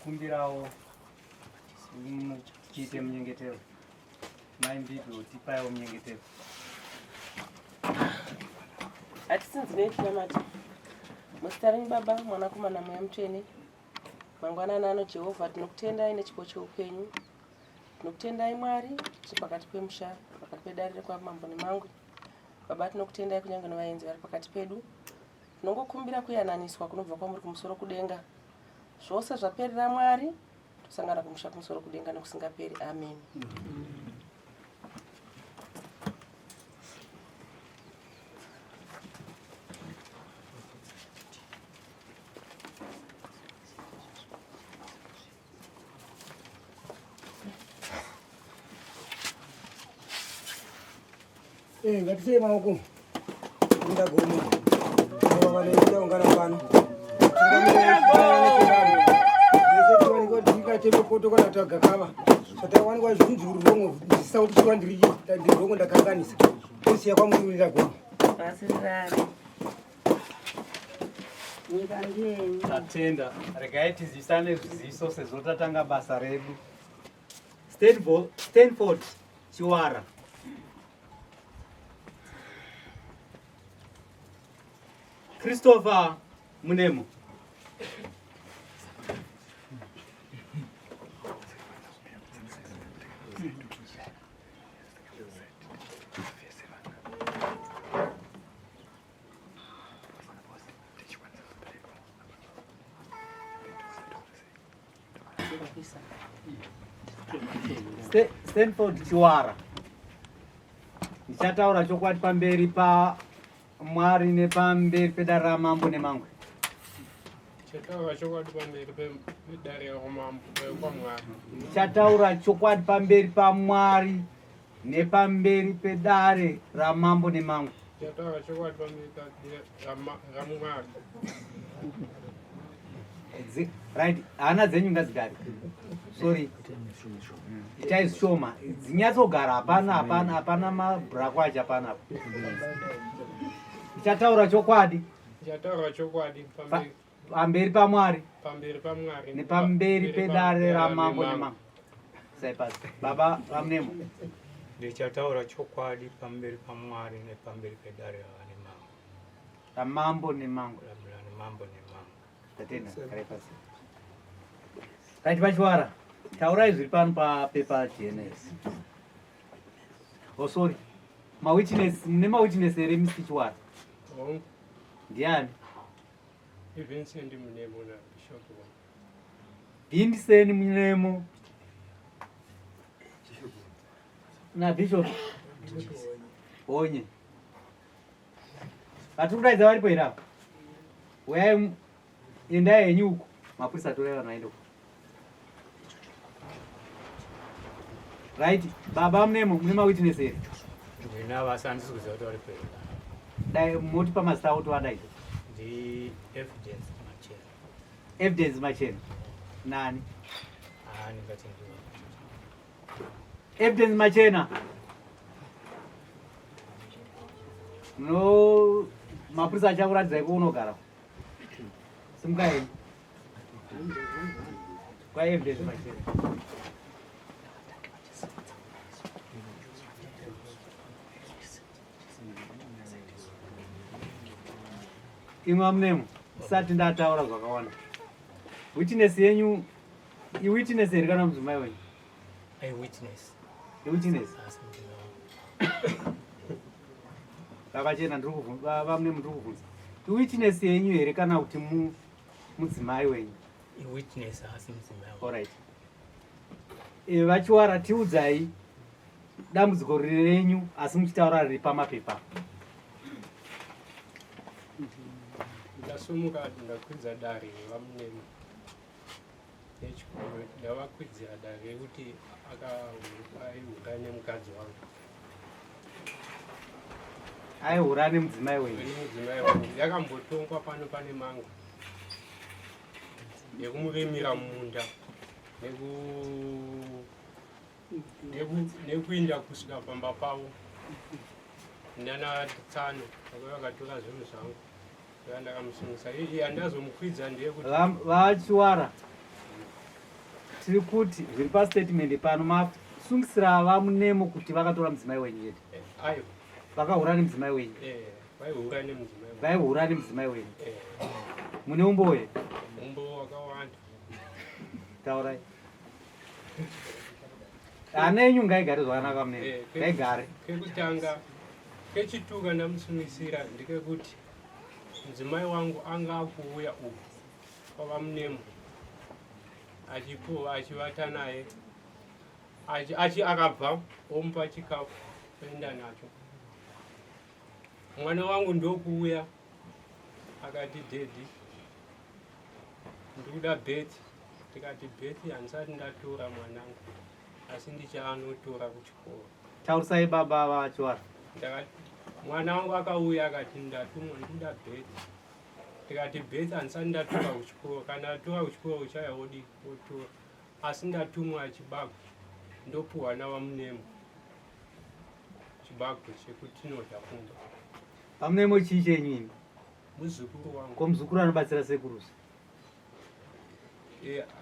kumbirawo chiite munyengetero maimbidzo tipawo munyengetero atisinzi netinamata muzita renyu Baba Mwanakomana Mweya Mutsvene. Mangwanani ano Jehovha tinokutendai nechipo cheupenyu, tinokutendai Mwari tiri pakati pemusha pakati pedarire kwamambo nemangu. Baba tinokutendai kunyange nevaenzi vari pakati pedu. Tinongokumbira kuyananiswa kunobva kwamuri kumusoro kudenga. Zvose zvaperera Mwari tosangana kumusha kumusoro kudenga nokusingaperi. Amen. Ngatisei maoko ndagoma vanoita ungana pano ndikachemekota kana tagakava satawanikwa zvinzuru romwe ndisauti chiwa ndirongo ndakanganisa osiya kwamuri ndagoma tatenda regai tizisane zviziso sezvo tatanga basa redu. Stanford Chiwara. Christopher Munemo. Stanford Chiwara. Ndichataura chokwadi pamberi pa Mwari nepamberi pedare mambo nemangu. Chataura chokwadi pamberi pedare mambo kwamwari. Chataura chokwadi pamberi pa Mwari nepamberi pedare ramambo nemangu. Chataura chokwadi pamberi ramwari. Right, hana dzenyu ngadzigare. Sorry. Itai shoma. Dzinyatsogara hapana mabhrakwacha hapana. Chataura chokwadi. Chataura chokwadi pamberi pa Mwari. Pamberi pa Mwari. Nepamberi pedare ramambo nemangu. Saipas. Baba Ramnemo. Ndichataura chokwadi pamberi pa Mwari nepamberi pedare nemangu. Ramambo nemangu. Ramambo nemangu. Tatenda karepasi. Right Bachwara. Taurai zviri pano papepa GNS. Oh sorry. Mawitness, mune mawitness here Mr. Chiwara. Oh. Ndiani? Vincent Munemo na Bishop. Vincent Munemo na Bishop Onye. Vatikudaidza varipo here apa. Uyai endai henyu uko. Mapurisa torai vanoenda. Right, Baba Munemo mune mawitness here. Ndina vasandisi kuziva kuti vari pedyo. Dai moti pamazita kuti wadaidza. Ndi evidence machena. Evidence machena. Nani? Ndingati ndiwo. Evidence machena. No, mapurisa achakuradzai kwaunogara. Simukai. Kwa evidence machena. Imwe Munemo, sati ndataura zvakawanda. Witness yenyu iwitness here kana mudzimai wenyu? Eyewitness. Iwitness. Asi mudzimai wangu. Vakachena ndiri kubvunza, vamune ndiri kubvunza. Iwitness yenyu here kana kuti mudzimai wenyu? Iwitness asi mudzimai wangu. Alright. Vachiwara tiudzai dambudziko renyu asi muchitaura riri pamapepa. Ndasumuka ndakwidza dare vamunemu nechikoro ndavakwidzira dare kuti aiuraya nemukadzi wangu. Aiuraya nemudzimai wenyu? Mudzimai wangu yakambotongwa pano pane mangu yekumurimira mumunda nekuinda kusvika pamba pavo ndana tsano vakavatora zvinhu zvangu ndakamusungisa iyi handazomukwidza ndeyekuti vachiwara tiri kuti zviri pastatement pano masungisira vamunemo kuti vakatora mudzimai wenyu yete? ayo vakahura nemudzimai wenyu? vaihura nemudzimai wangu. Vaihura nemudzimai wenyu? Mune umbowe? Umbo wakawanda. Taurai. Ana enyu ngaigare zvakanaka munene? Ngaigare. Kekutanga kechituka ndamusungisira ndekekuti mudzimai wangu anga akuuya uku kwavamunemu achivata naye akabva omupa chikafu oenda nacho. Mwana wangu ndokuuya akati dedi ndikuda beti, tikati beti handisati ndatora mwanangu asi ndichaanotora kuchikoro. Taurisai baba vachiwara. Mwana wangu akauya akati ndatumwa ndikuda beti, tikati beti handisati ndatora kuchikoro, kana atora kuchikoro uchayodi otora, asi ndatumwa achibagwa ndopuhwa navamunemu chibagwa chekuti tinodya kumba. Vamunemo chii chenyu imi? Muzukuru wangu. Ko muzukuru anobatsira sekurusi?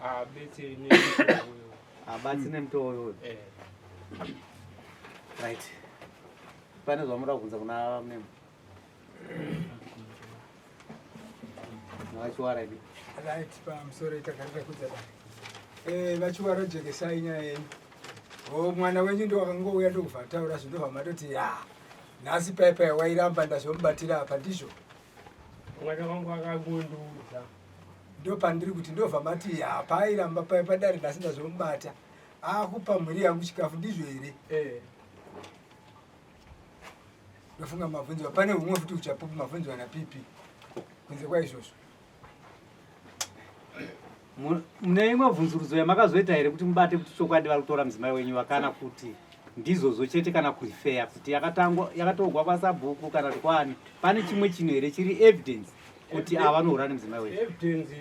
Abetseri nemutowo. Abatsi nemutowo iwoyo? Right. Pane zvamunoda kubvunza kuna vamunemo? Vachiwara ipi? Right, pamusoro itakarira kudza dare. Vachiwara jekesai nyaya yenyu. Mwana wenyu ndo wakangouya ndokubva ataura zvindobva matoti nhasi paipai wairamba ndazomubatira apa ndizvo? Mwana wangu akagunduudza. Ndo pandiri kuti ndobva mati paairamba padare nhasi ndazomubata. Akupa mhuri yangu chikafu ndizvo here? Ndofunga mabvunzo pane humwe futi uchapupu mabvunzo napipi kunze kwaizvozvo. Mune imwe bvunzurudzo yamakazoita here kuti mubate kuti chokwadi vari kutora mudzimai wenyu kana kuti ndizvozvo chete kana kurifeya kuti yakatorwa pasabhuku kana kwani? Pane chimwe chinhu here chiri evidence kuti avanohura nemudzimai wenyu? Evidence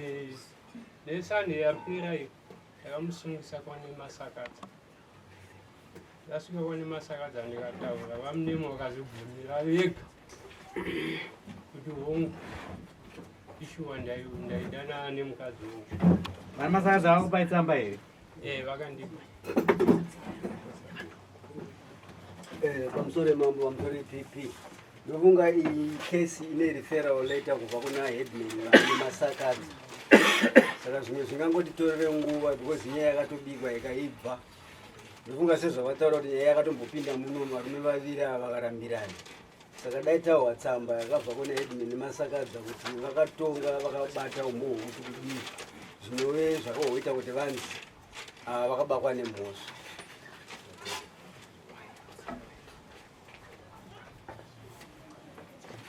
nesande yapera iyo yakamusungisa kwane masakadza. Ndasvika kwane masakadza ndikataura vamunemo vakazobvumira vega kuti hongu ishuwa ndaidana nemukadzi wangu. Vana masakadza vakupai tsamba here? Vakandipa. Pamusoro mambo pamusoro PP ndofunga iyi kesi ine referral letter kubva kuna headman nemasakadzi. Saka zvimwe zvingangotitorere nguva because nyaya yakatobikwa ikaibva. Ndofunga sezvavataura kuti nyaya yakatombopinda muno varume vaviri ava vakarambirana. Saka dai tahwa tsamba yakabva kuna headman nemasakadza kuti vakatonga vakabata umhoho kuti kudii zvinove zvakahoita kuti vanzi vakabakwa nemhosva.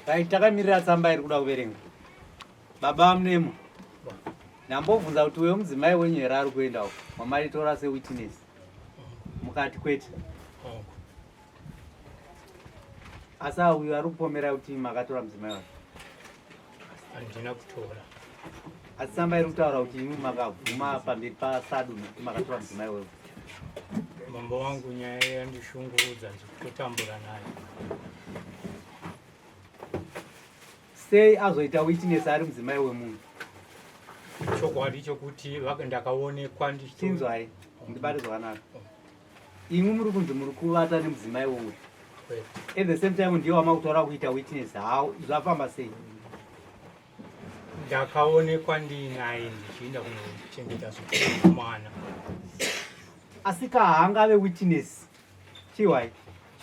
Right, takamirira tsamba iri kuda kuverenga. Baba vamunemo ndambobvunza kuti uyo mudzimai wenyu here ari kuenda uko mamaritora sewitness? Mukati kwete. Asi uyo ari kupomera kuti makatora mudzimai wenyu? Handina kutora. Asi tsamba iri kutaura kuti imi makabvuma pamberi pasadu kuti makatora mudzimai wenyu. Mambo wangu nyaya yandishungurudza ndikutotambura naye. Sei azoita witness ari mudzimai wemunhu? Chokwadi chokuti ndakaonekwa ndichinzwai ndibate zvakanaka. Imwe muri kunzi muri kuvata nemudzimai wemunhu. At the same time ndiyo wamakutaura kuita witness. How zvafamba sei? ndakaonekwa ndinaye ndichienda kunochengeta zvikuru mwana. Asi kahangave witness chiwai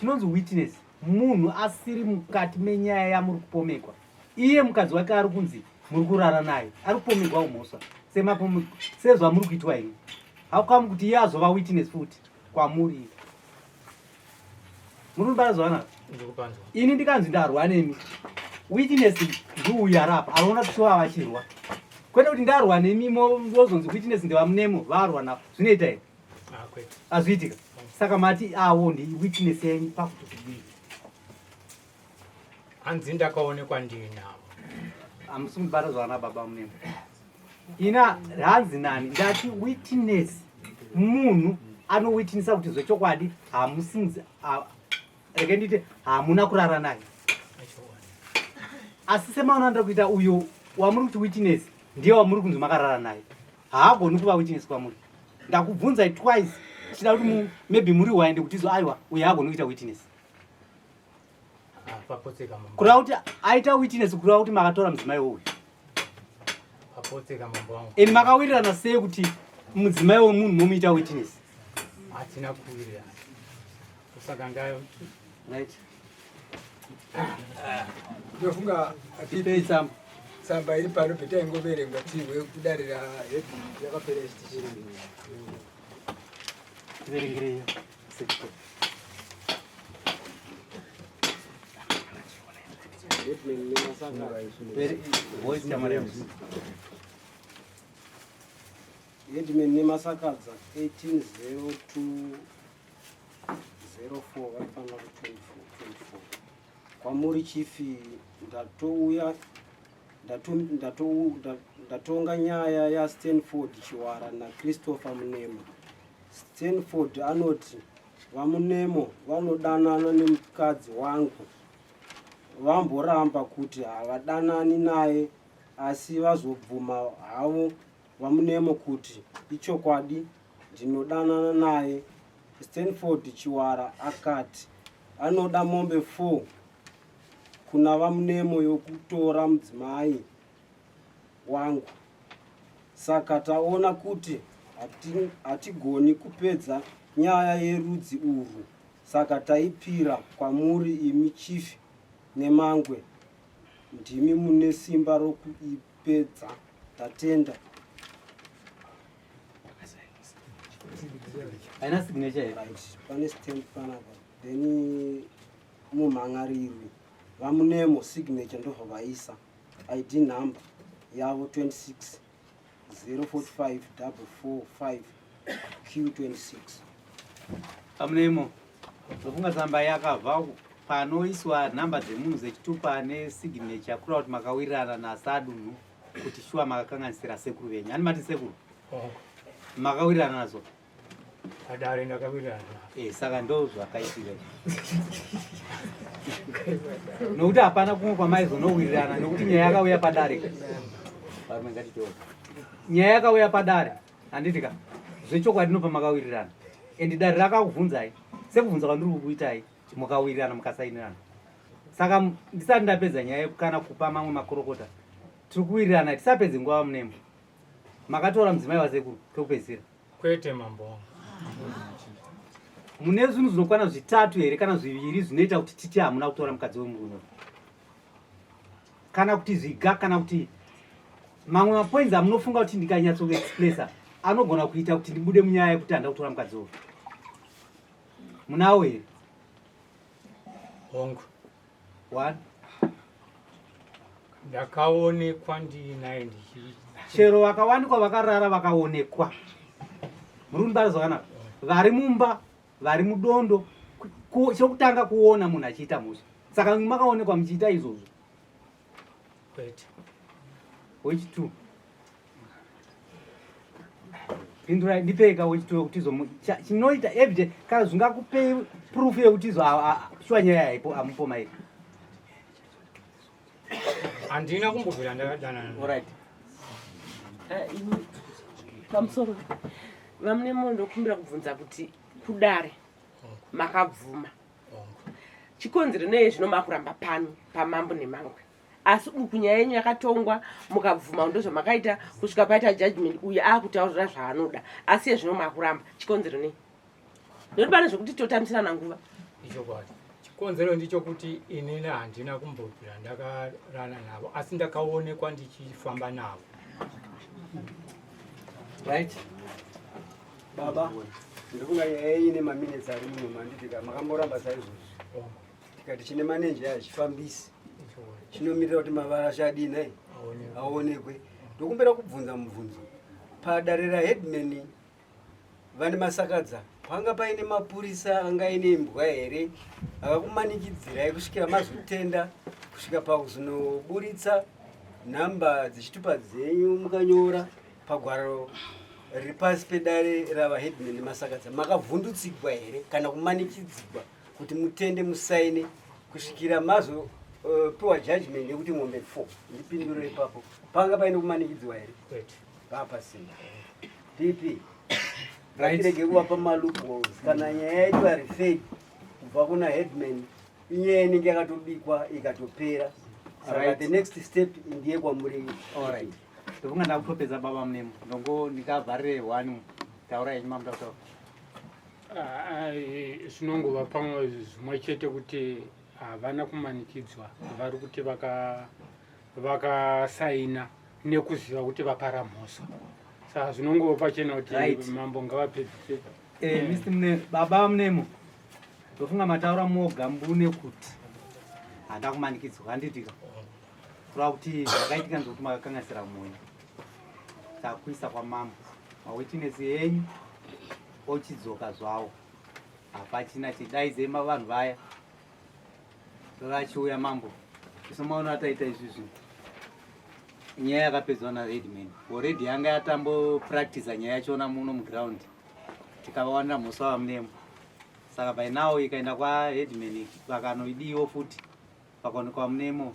chinonzi witness munhu asiri mukati menyaya yamuri kupomekwa. Iye mukadzi wake ari kunzi muri kurara naye ari kupomekwa umhosva sezvamuri kuitwa imi. Haukamu kuti iye azova witness futi kwamuri. Muri kubara zvakanaka. Ini ndikanzi ndarwa nemi. Witness ndiuyu arapa anoona kuti wava vachirwa. Kwete kuti ndarwa nemi ndozonzi witness ndevamunemo varwa navo. Zvinoita here? Azviitika. Saka mati awo ndi witness yenyu pakuti kudii. Hanzi ndakaonekwa ndinavo. Hamusi kubara zvakanaka baba munemo. Ina hanzi nani ndati witness munhu anowitnessa kuti zvechokwadi hamusinzi rege ndite hamuna kurara naye. Asi semaona nda kuita uyo wamuri kuti witness ndiye wamuri kunzi makarara naye. Haagoni kuva witness kwamuri. Ndakubvunzai twice chida kuti maybe muri waende kuti zo aiwa uyo haagoni kuita witness. Papotseka mambo. Kura kuti aita witness kura kuti makatora mudzimai uyu. Papotseka mambo wangu. Eni makawirirana sei kuti mudzimai womunhu momuita witness? Hatina kuwirirana. Saka ndayo Right. ndofunga Pipei tsamba. tsamba iri pano petaingoverengwa tiwe kudarira hedhi yakapera chitichiri. Tiverengerei. Voice camera. Headman nemasakadza 180204 vaifanira ku 24 kwamuri chifi ndatonga nyaya yaStanford Chiwara naChristopher Munemo. Stanford anoti vamunemo vanodanana nemukadzi wangu vamboramba kuti havadanani naye asi vazobvuma havo vamunemo kuti ichokwadi ndinodanana naye. Stanford Chiwara akati anoda mombe 4 kuna vamunemo yokutora mudzimai wangu. Saka taona kuti hatigoni kupedza nyaya yerudzi urwu. Saka taipira kwamuri imi chifi nemangwe. Ndimi mune simba rokuipedza. Tatenda. Haina signature here. Right. Pane stamp panapa. Then mumhangarirwi vamunemo signature ndobva vaisa. ID number yavo 26 045 445 Q26. Amunemo. Zofunga tsamba yakabva panoiswa nhamba dzemunhu dzechitupa nesignature kura kuti makawirirana nasadunhu kuti shuwa makakanganisira sekuru venyu. Ani mati sekuru? Makawirirana nazo? Adare ndakawirirana. Saka ndo zvakaitira. Nokuti hapana kumwe kwamaizonowirirana nokuti nyaya yakauya padare. Pamwe ngatitore. Nyaya yakauya padare. Handitika. Zvechokwadi ndinopa makawirirana. Endi dare rakakubvunzai. Sekubvunza kwandiri kukuitai mukawirirana mukasainirana. Saka ndisati ndapedza nyaya kana kupa mamwe makorokota. Tiri kuwirirana tisapedze nguva munemo. Makatora mudzimai wasekuru tokupedzisira. Kwete mambo wangu. Mune zvinhu zvinokwana 3 here kana 2 zvinoita kuti titi hamuna kutora mukadzi wemunhu. Kana kuti zviga kana kuti mamwe mapoints amunofunga kuti ndikanyatso kuexpressa anogona kuita kuti ndibude munyaya yekuti handa kutora mukadzi wemunhu. Munawo here? Wangu. 1. Ndakaonekwa ndinaye ndichi. Chero vakawanikwa vakarara vakaonekwa. Muri kubara zvakanaka. Vari mumba, vari mudondo, chokutanga kuona munhu achiita mhosva. Saka makaonekwa muchiita izvozvo. Kwete. Which 2? Pindura ndipeka which 2 kuti chinoita evidence kana zvingakupei proof yekuti shuwa nyaya haipo amupo mai. Handina kumbobvira ndakadanana. Alright. Pamusoro vamunemo ndokumbira kubvunza kuti kudare makabvuma chikonzero nei zvinomakuramba pano pamambo nemangwe. asi uku nyaya yenyu yakatongwa mukabvuma ndozvamakaita kusvika paita judgment uye akutaurira zvaanoda asi yezvino makuramba chikonzero nei nekuti pane zvokuti totamisirana nguva ichokwadi chikonzero ndichokuti inini handina kumbobvira ndakarana navo asi ndakaonekwa ndichifamba navo. Right? Baba, ndikufunga nyaya ine maminutes ari muno manditika makamboramba saizvozvo. Tikati chine manager achifambisi. Chinomirira kuti mavara chadini aonekwe. Ndokumbera kubvunza mubvunzo. Padare raheadman vane masakadza panga paine mapurisa anga ine imbwa here akakumanikidzirai kusvikira mazotenda kusvika pakuzonoburitsa nhamba dzichitupa dzenyu mukanyora pagwaro riri pasi pedare ravaheadman masakadza makavhundutsigwa here kana kumanikidzigwa kuti mutende musaine kusvikira mazopiwa judgment yekuti ng'ombe 4 ndipinduro ipapo panga paine kumanikidziwa here papasina pp ngatirege kuvapa malupo kana nyaya yacho arifei kubva kuna headman inyaya inenge yakatobikwa ikatopera. Saka the next step ndiye kwamuri. Alright. Ndofunga ndakutopedza baba munemo ndongo ndikavharire 1 taura yenyu mamutaura. Zvinongova pamwe zvimwe chete kuti havana kumanikidzwa vari kuti vakasaina nekuziva kuti vapara mhosva. Saka zvinongova pachena kuti mambo ngavapedzise. Mr. Mune baba munemo ndofunga mataura mogambune kuti handa kumanikidzwa handitika kura kuti zvakaitika ndokuti makakanganisira mwoyo takuisa kwamambo mawitness yenyu ochidzoka zvawo hapachina chidaidze vanhu vaya torachiuya mambo isomaona ataita izvizvi nyaya yakapedzwa naheadman already yanga yatambopractice nyaya yachona muno muground tikavawanira mhosva vamunemo saka by now ikaenda kwaheadman vakanoidiwo futi vakaonekwa munemo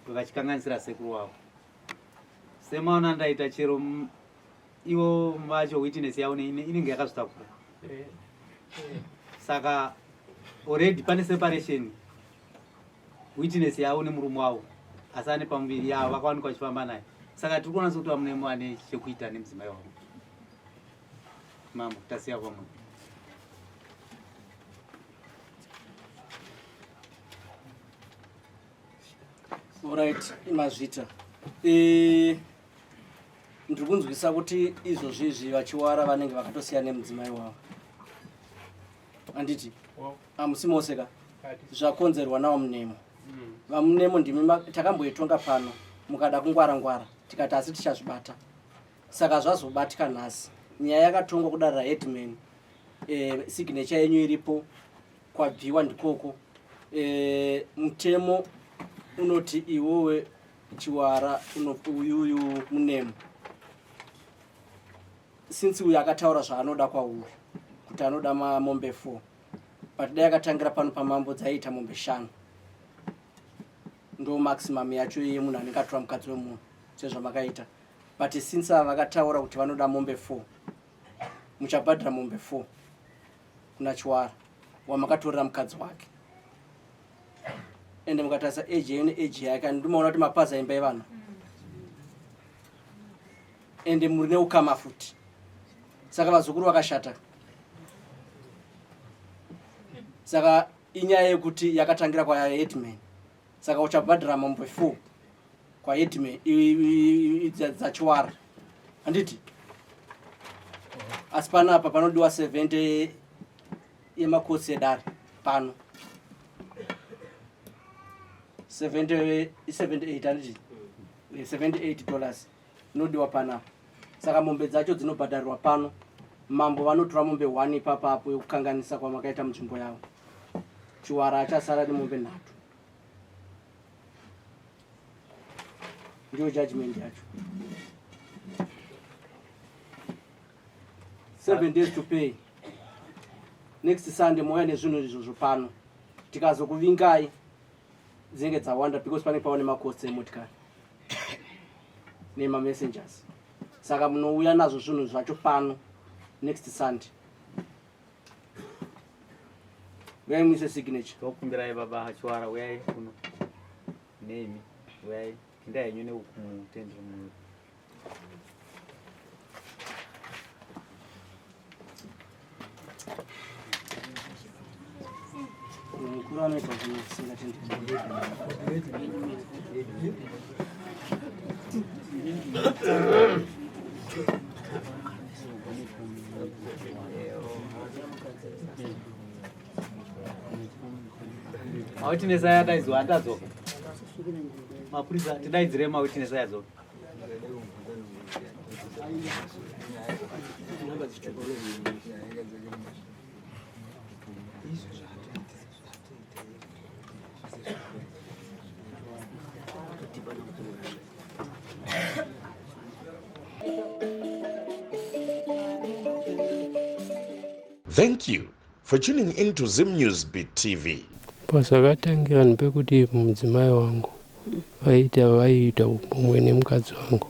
vachikanganisira sekuru wavo semaona ndaita chero ivo vacho witness yavo inenge yakazvitakura saka already pane separation witness yavo nemurume wavo asi ane pamuviri yavo vakawanikwa vachifamba naye saka tiri kuona sekuti vamunemo ane chekuita nemudzimai wavo mambo tasiya kwamwe. Alright, imazvita ndiri kunzwisa kuti izvozvizvi vachiwara vanenge vakatosiya nemudzimai wavo handiti hamusi moseka zvakonzerwa nawo munemo vamunemo ndimi takamboitonga pano mukada kungwara-ngwara tikati asi tichazvibata saka zvazobatika nhasi nyaya yakatongwa kudara headman signature yenyu iripo kwabviwa ndikoko mutemo unoti iwowe chiwara uyuyu munemo since uyu akataura zvaanoda kwauyu kuti anoda mamombe 4 but dai akatangira pano pamambo dzaiita mombe 5 ndo maximum yacho yemunhu anenge atora mukadzi wemunhu sezvamakaita but since vakataura kuti vanoda mombe 4 muchabhadhira mombe 4 kuna chiwara wamakatorera mukadzi wake ende mukatarisa age yene age yake ndimaona kuti mapaza imba yevana ende muri neukama futi saka vazukuru vakashata saka inyaya yekuti yakatangira kwa headman saka uchabhadhira mombe 4 kwa headman dzachiwara handiti asi panapa panodiwa 70 yemakosi edare pano 78 handiti $78 inodiwa panapa saka mombe dzacho dzinobhadharirwa pano mambo vanotora mombe 1 ipapapo yokukanganisa kwamakaita munzvimbo yavo chiwara achasara nemombe 3 ndiyo judgment yacho 7 days to pay next Sunday moya nezvinhu izvozvo pano tikazokuvingai dzinenge dzawanda because pane paone makosi emotikari nemamessengers saka munouya nazvo zvinhu zvacho pano next Sunday uyai muise signature tokumbirai baba Chiwara uyai kuno nemi Wai nda yenyu ne ukumutendere mu mukuru anoita zvino kusingatenderi. Mawitness aya daidzwa atadzoka. Mapurisa tidaidzire mawitness aya dzoka. Thank you for tuning into ZimNewsBeat TV. Pasakatangira ndipekuti mudzimai wangu vaiita umwe nemukadzi wangu.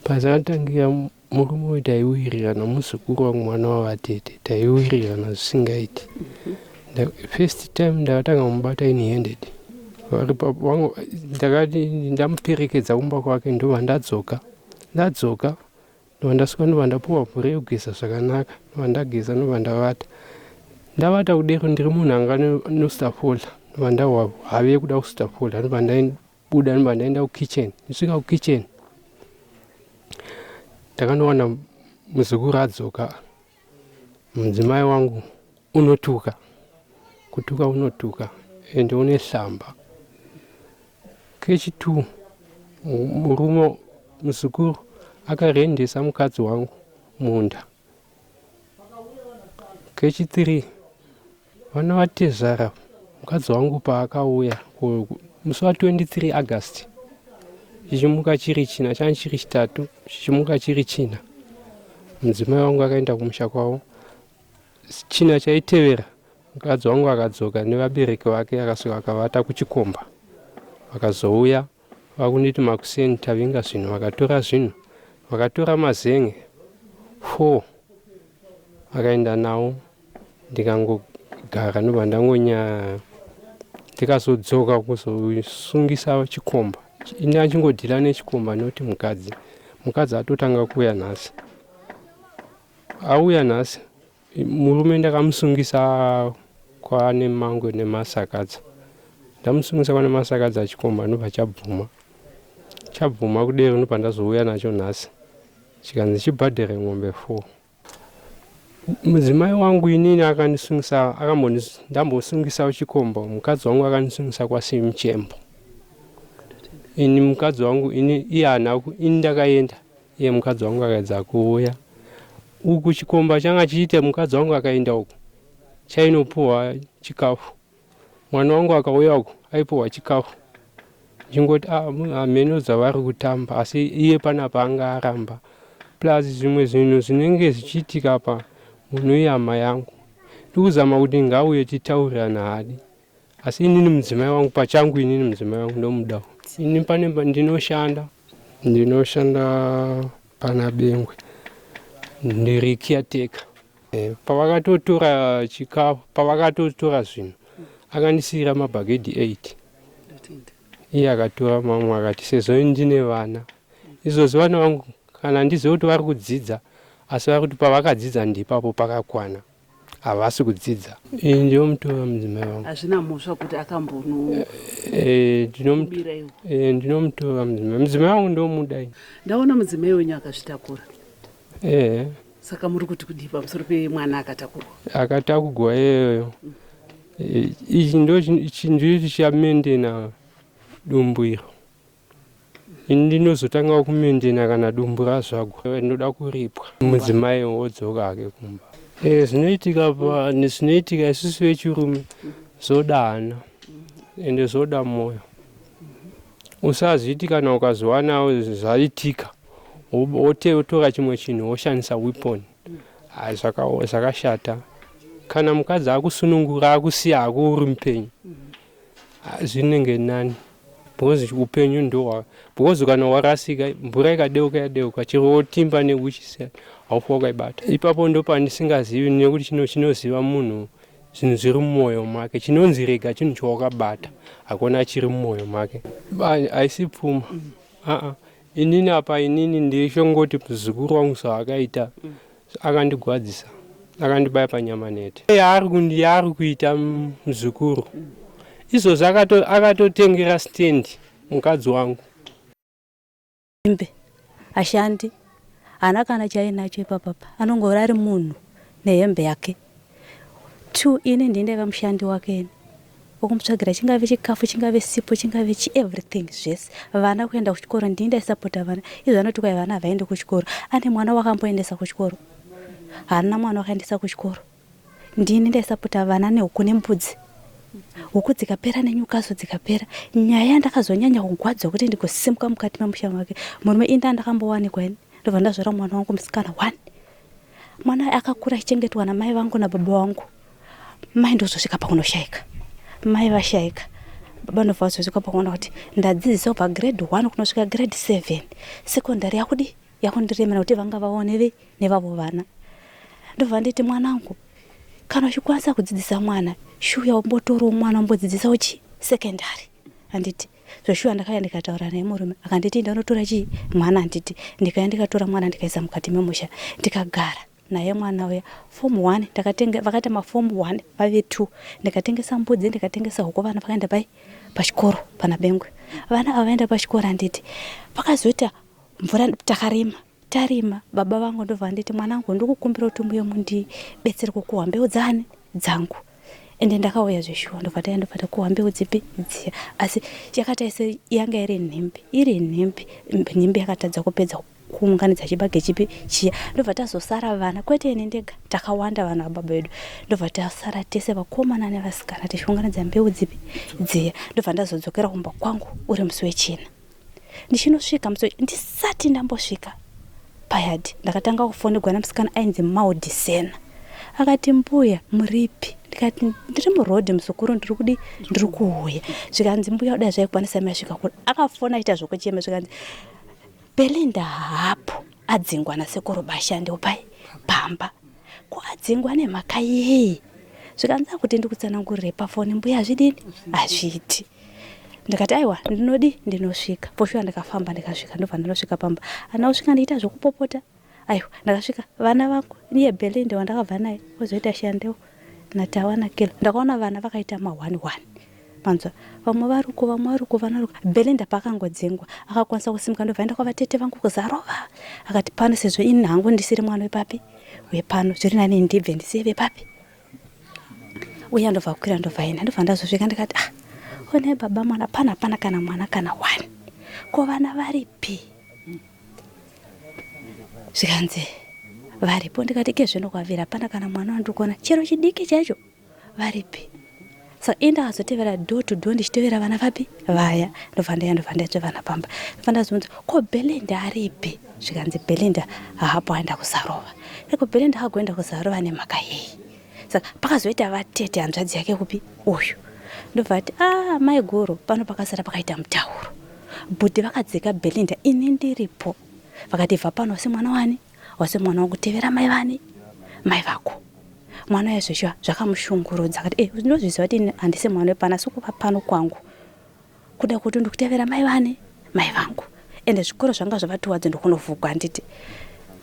Pasakatangira murume uyu taiwirirana, muzukuru wangu mwana wavatete taiwirirana zvisingaiti. First time ndakatanga kumubata in handed. Ndakati ndamuperekedza kumba kwake ndobva ndadzoka ndobva ndasvika ndobva ndapuwa mvura yekugeza zvakanaka ndobva ndageza ndobva ndavata kudero ndiri munhu anga nostafula ndobva ndahwa have yekuda kustafula ndobva ndabuda ndobva ndaenda kukitchen. Ndisvika kukitchen ndakandowana muzukuru adzoka, mudzimai wangu unotuka ende une hlamba. Kechi2 murume muzukuru akarendesa mukadzi wangu munda. Kechi3 vana vatezara mukadzi wangu paakauya musi wa23 August chichimuka chiri china changa chiri chitatu chichimuka chiri china. Mudzimai wangu akaenda kumusha kwavo. China chaitevera mukadzi wangu akadzoka nevabereki vake akasvika akavata kuchikomba. Vakazouya vakunditi makuseni tavinga zvinhu, vakatora mazenge 4 vakaenda nawo. Ndikangogara ndobva ndangonya ndikazodzoka kuzosungisa chikomba. Ini achingodhila nechikomba nekuti mukadzi atotanga kuuya nhasi. Auya nhasi murume ndakamusungisa kwane mango nemasakadza. Ndamusungisa kwane masakadza achikomba ndobva chabvuma kudero ndobva ndazouya nacho nhasi. Chikanzi chibhadhere ng'ombe 4. Mudzimai wangu inini akandisungisa ndambosungisa chikomba. Mukadzi wangu akandisungisa kwaSemuchembo. Ini mukadzi wangu iye hanaku ini ndakaenda, iye mukadzi wangu akaedza kuuya. Uku chikomba changa chiite mukadzi wangu akaenda uku chainopuwa chikafu. Mwana wangu akauya uku aipuwa chikafu. Chingoti amenoza vari kutamba asi iye panapa anga aramba. Plus zvimwe zvinhu zvinenge zvichiitika pa munhu uyama yangu. Ndikuzama kuti ngauye titaurirana hadi. Asi inini mudzimai wangu pachangu inini mudzimai wangu ndomudawo. Ini pane ndinoshanda pana Bengwe. Ndiri caretaker. Pavakatotora chikafu, pavakatotora zvinhu akandisiyira mabhagedhi 8. Iye akatora mamwe akati sezvo ndine vana izvozvo vana vangu kana ndizive kuti vari kudzidza asi vari kuti pavakadzidza ndipapo pakakwana havasi kudzidza. Ndinomutora mudzimai wangu. Hazvina mhosva kuti akambono ndinomutora mudzimai wangu ndomudai. Ndaona mudzimai wenyu akazvitakura. Saka muri kuti kudii pamusoro pemwana akatakurwa? Akatakurwa iyeyo. Ichi ndicho chichamendena dumbu iro. Ndinozotanga kumendena kana dumbu razvagwa. Ndoda kuripwa. Mudzimai wodzoka hake kumba. Zvinoitika isusu vechirume zvodana ende zvoda moyo. Usazviti kana ukazowana zvaitika wotora chimwe chinhu woshandisa weapon. Zvakashata. Kana mukadzi akusunungura akusiya hako uri mupenyu zvinenge nani. Because upenyu ndo because kana warasika mvura ikadeuka chero wotimba newichisiyana haufa wakaibata. Ipapo ndo pandisingazivi nekuti chinoziva munhu zvinhu zviri mumwoyo make chinonzi rega chinhu chawakabata hakuna chiri mumwoyo make haisi pfuma inini apa inini ndishongoti muzukuru wangu zvaakaita akandigwadzisa akandibaya panyama nete yaari kuita muzukuru izvozvi akatotengera stendi mukadzi wangu imbe ashandi hana kana chainacho ipapapa anongori ari munhu nehembe yake 2 ini ndindaiva mushandi wake okumutsvagira chingave chikafu chingave sipo chingave everything zvese vana kuenda kuchikoro ndindaisapota vana izvo anoti kwai vana havaendi kuchikoro ane mwana wakamboendesa kuchikoro hana mwana wakaendesa kuchikoro ndini ndaisapota vana nehuku nembudzi huku dzikapera nenyukazo dzikapera nyaya yandakazonyanya kugwadzwa kuti ndigosimuka mukati memusha wake murume inda ndakambowanikwa ini ndobva ndazvara mwana wangu musikana 1 mwana akakura achichengetwa namai vangu nababa vangu mai ndozosvika pakunoshayika mai vashayika baba ndobva vazosvika pakuona kuti ndadzidzisa kubva grade 1 kunosvika grade 7 sekondari yakundiremera kuti vanga vaone nevavo vana ndobva nditi mwanangu kana uchikwanisa kudzidzisa mwana shuya umbotoriwo mwana umbodzidzisa uchi sekondari anditi zvoshuwa ndakaya ndikataura naye murume akanditi ndanotora chii mwana anditi ndikaya ndikatora mwana ndikaisa mukati memusha ndikagara naye mwana uya form 1 vakaita maform 1 vave 2 ndikatengesa mbudzi ndikatengesa huku vana vakaenda pachikoro pana Bengwe vana avaenda pachikoro anditi pakazoita mvura tarima baba vangu ndobva nditi mwanangu ndikukumbira kuti mbuye mundibetsere kukuhwa mbeu dzangu ende ndakauya zveshuwa ndobva taenda kuhwa mbeu dzipi dziya asi yakataise yanga iri nhembe yakatadza kupedza kuunganidza chibage chipi chiya ndobva tazosara vana kwete ine ndega takawanda vana vababa vedu ndobva tasara tese vakomana nevasikana tichiunganidza mbeu dzipi dziya ndobva ndazodzokera kumba kwangu uri musi wechina ndichinosvika ndisati ndambosvika payadi ndakatanga kufonegwa namusikana ainzi Maudisena akati mbuya muripi ndikati ndiri murodhi muzukuru ndiri kuuya zvikanzi mbuya udai zvaikwanisa masvika kuri akafona aita zvokuchema zvikanzi Belinda hapo adzingwa nasekuru bashandiwo pamba ko adzingwa nemhaka yei zvikanzi kuti ndikutsanangurire pafoni mbuya azvidini azviti ndikati aiwa ndinosvika poshuwa ndikafamba ndikasvika ndobva ndinosvika pamba ana usvika ndiita zvokupopota aiwa ndakasvika vana vangu niye Belinda wandakabva naye ozoita shandewo natawana kilo ndakaona vana vakaita ma1 manzwa vamwe varuko vanaruko Belinda pakangodzingwa akakwanisa kusimuka ndobva enda kwavatete vangu kuzarova akati pano sezvo ini hangu ndisiri mwana wepapi wepano zviri nani ndibve ndisiye vepapi uya ndobva kukwira ndobva ina ndobva ndazosvika ndikati one baba mwana pana kana mwana kana 1 ko vana varipi zvikanzi varipo ndikati kezvinokwavira pana kana mwana wandikona chero chidiki chacho varipi saka inda azotevera door to door ndichitevera vana vapi vaya ndobva ndatsve vana pamba ndobva ko Belinda aripi zvikanzi Belinda hapo aenda kuzarova ko Belinda agoenda kuzarova nemhaka yei saka pakazoita vatete hanzvadzi yake kupi uyu ndobva ati mai guru pano pakasara pakaita mutauro bhudhi vakadzika Belinda ini ndiripo vakati bva pano wasi mwana wani wasi mwana wokutevera mai vako mwana yazveshuwa zvakamushungurudza akati ndozviziva kuti handisi mwana wepana sikuva pano kwangu kuda kuti ndikutevera mai vangu ende zvikoro zvanga zvavatiwadze ndokunovhugwa nditi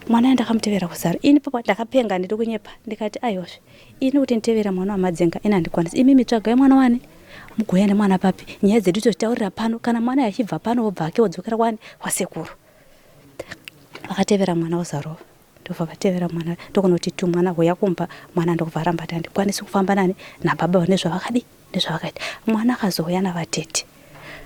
mwana yandakamutevera kuzara ini papa ndakapenga ndiri kunyepa ndikati aiwazve ini kuti nditevera mwana wamadzenga ina handikwanisi imi mitsvagai mwana wani mugoya nemwana papi nyaya dzedu tozitaurira pano kana mwana yachibva pano wobva ake wodzokera kwani kwasekuru vakatevera mwana wozarova ndobva vatevera mwana ndokunoti tu mwana hoya kumba mwana ndokubva rambata handikwanisi kufamba nani nababa nezvavakaita mwana akazoya navatete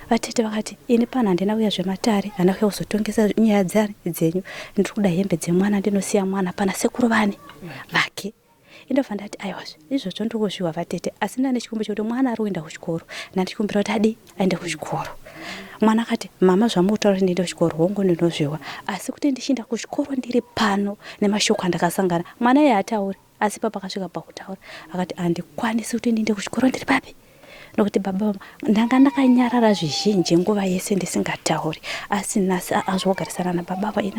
vakati ini pano handina kuya zvematare handina kuya kuzotongesa nyaya dzenyu ndiri kuda hembe dzemwana ndinosiya mwana pana sekuru vake indobva ndati aiwazve izvozvo ndikuzviwa vatete asi ndane chikumbo chekuti mwana ari kuenda kuchikoro ndandichikumbira kuti aende kuchikoro mwana akati mama zvamutaura kuti ndiende kuchikoro hongu ndinozviwa asi kuti ndichienda kuchikoro ndiri pano nemashoko andakasangana mwana iye hatauri asi papa akasvika pakutaura akati handikwanisi kuti ndiende kuchikoro ndiri papi nokuti baba ndanga ndakanyarara zvizhinji nguva yese ndisingatauri asi nhasi azvogarisana nababa ini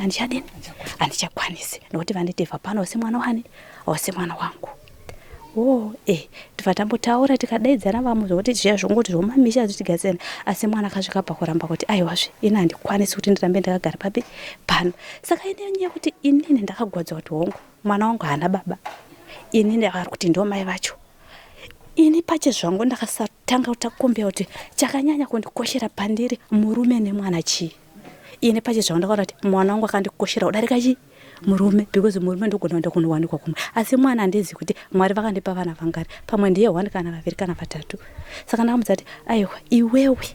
handichakwanisi nokuti vanditi bva pano wasi mwana wani wasi mwana wangu tifatambotaura tikadaidzana vamwe zvokuti zviya zvongoti zvomamisha zvitigadzirana, asi mwana akasvika pakuramba kuti aiwazve ini handikwanisi kuti ndirambe ndakagara pano. Saka ine nyaya kuti inini ndakagwadza kuti hongu mwana wangu haana baba, ini ndakari kuti ndo mai vacho. Ini pache zvangu ndakasatanga kutakombea kuti chakanyanya kundikoshera pandiri murume nemwana chii. Ini pache zvangu ndakaona kuti mwana wangu akandikoshera kudarika chii murume, because murume ndogona kuenda kunowanikwa kumwe, asi mwana handizi kuti Mwari vakandipa vana vangari, pamwe ndiye 1 kana 2 kana 3. Saka ndakamudza kuti aiwa iwewe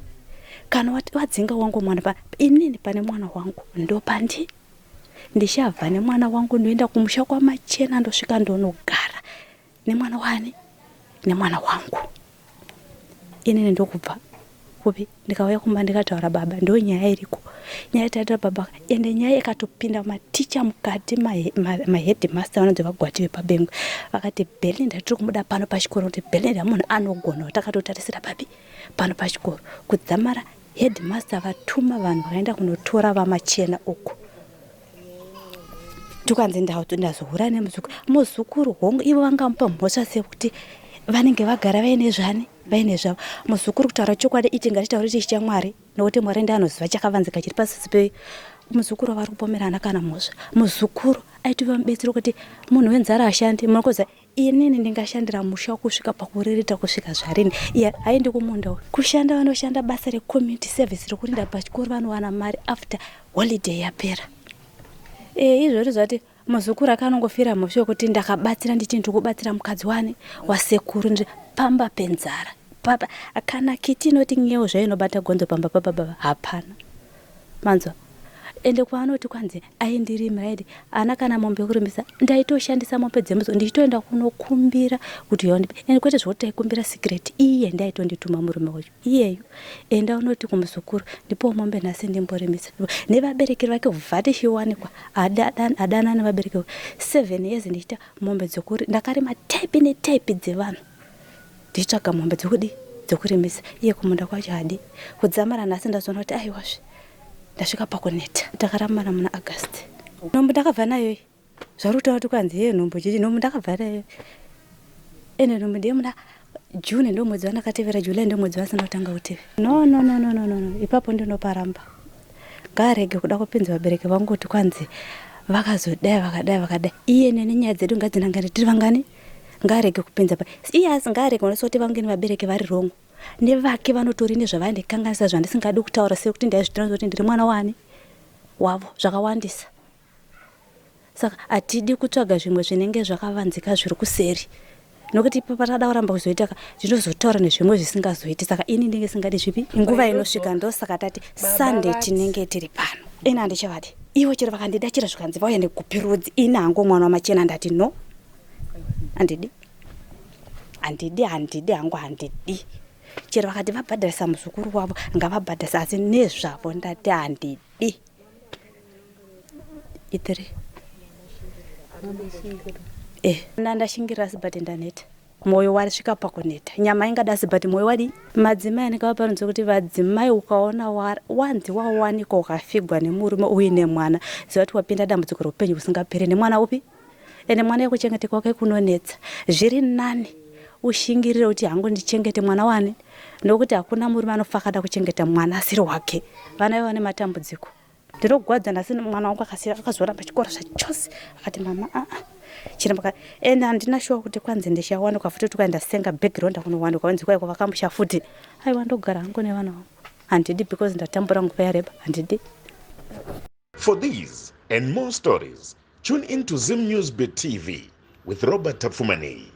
kana wadzinga wangu mwana inini pane mwana wangu ndo pandi ndichabva nemwana wangu ndoenda kumusha kwa Machena ndosvika ndonogara nemwana wani nemwana wangu. Inini ndokubva kupi ndikauya kumba ndikataura baba ndo nyaya iriko, nyaya taita baba ende nyaya ikatopinda maticha mukati maheadmaster vanonzi vagwatiwe pabengo vakati Belinda tiri kumuda pano pachikoro kuti Belinda munhu anogona. Takatotarisira babi pano pachikoro kudzamara headmaster vatuma vanhu vakaenda kunotora vaMachena uko. Tukanzi ndazohura nemuzukuru hongu ivo vangamupa mhosva sekuti vanenge vagara vaine zvani vaine zvavo. Muzukuru kutaura chokwadi iti ngatitaure tichicha Mwari nokuti Mwari ndiye anoziva chakavanzika chiri pasisi pe muzukuru vari kupomerana kana mhosva. Muzukuru aitiwa mubetsero kuti munhu wenzara ashandi munokoza inini ndingashandira musha kusvika pakuririta kusvika zvarini. Iye haendi kumunda kushanda, vanoshanda basa recommunity service rekurinda pachikoro vanowana mari after holiday yapera. Izvori zvati muzukuru akanongofira mhosva yokuti ndakabatsira ndichi ndikubatsira mukadzi wani wasekuru ndi pamba penzara papa akana kiti inoti nyewo zvainobata gonzo pamba papa hapana manzwa. Ende kwaanoti kwanzi aindiri mraidi ana kana mombe kurimisa ndaitoshandisa mombe dzemuzo ndichitoenda kunokumbira kuti yondipe. Ende kwete zvoti aikumbira secret iye ndaitondituma murume wacho iyeyo enda unoti kumuzukuru ndipo mombe nhasi ndimborimisa nevabereki vake vhati shiwanikwa adana nevabereki 7 years ndichita mombe dzokuri ndakarima type netype dzevanhu ndichitsvaga mombe dzokurimisa iye kumunda kwacho hadi kudzamara nhasi ndazoona kuti aiwazve ndasvika pakuneta ndakarambana muna August. Nombo ndakabva nayo zvari kutaura kuti kwanzi ye nombo chichi nombo ndakabva nayo ene nombo ndiye muna June ndo mwedzi wanakatevera July ndo mwedzi wasina kutanga kutevera. No ipapo ndinoparamba ngarege kuda kupinza vabereki vangu kuti kwanzi vakazodai vakadai iye nene nyaya dzedu ngadzinangani tiri vangani ngarege kupinza pa iye asingarege unosoti vangeni vabereki vari wrong nevake vanotori nezvavandikanganisa zvandisingadi kutaura sekuti ndaizvitira kuti ndiri mwana wani wavo zvakawandisa. Saka atidi kutsvaga zvimwe zvinenge zvakavanzika zviri kuseri nokuti papa tada kuramba kuzoita ndinozotaura nezvimwe zvisingazoiti. Saka ini ndinge singadi zvipi nguva inosvika ndosaka tati Sunday tinenge tiri pano. Ina handichavadi ivo chero vakandidachira zvikanzi vaende kupirudzi ina hango mwana waMachena ndati no handidi hangu handidi. Chero vakati vabhadharisa muzukuru wavo ngavabhadharisa asi nezvavo ndati handidi. Itiri ndashingirira sibati ndaneta mwoyo wasvika pakuneta nyama ingada sibati mwoyo wadi. Madzimai anenge vaparonza kuti vadzimai ukaona wanzi wawanikwa ukafigwa nemurume uine mwana ziva kuti wapinda dambudziko roupenyu usingaperi. Nemwana upi ende mwana yekuchengete kwake kunonetsa. Zviri nani ushingirire kuti hangu ndichengete mwana wani nokuti hakuna murume anofakada kuchengeta mwana asiri wake. Vana vane matambudziko. Ndirogwadza nhasi mwana wangu akazoramba chikoro zvachose akati mama chiramba ende handina shuwa kuti kwanzi ndichawanikwa futi tukaenda senga background kunowanikwa wanzi kwaiko vakamusha futi aiwa ndogara hangu nevana vangu handidi because ndatambura nguva yareba handidi. For these and more stories, tune into Zim News Bit TV with Robert Tafumani.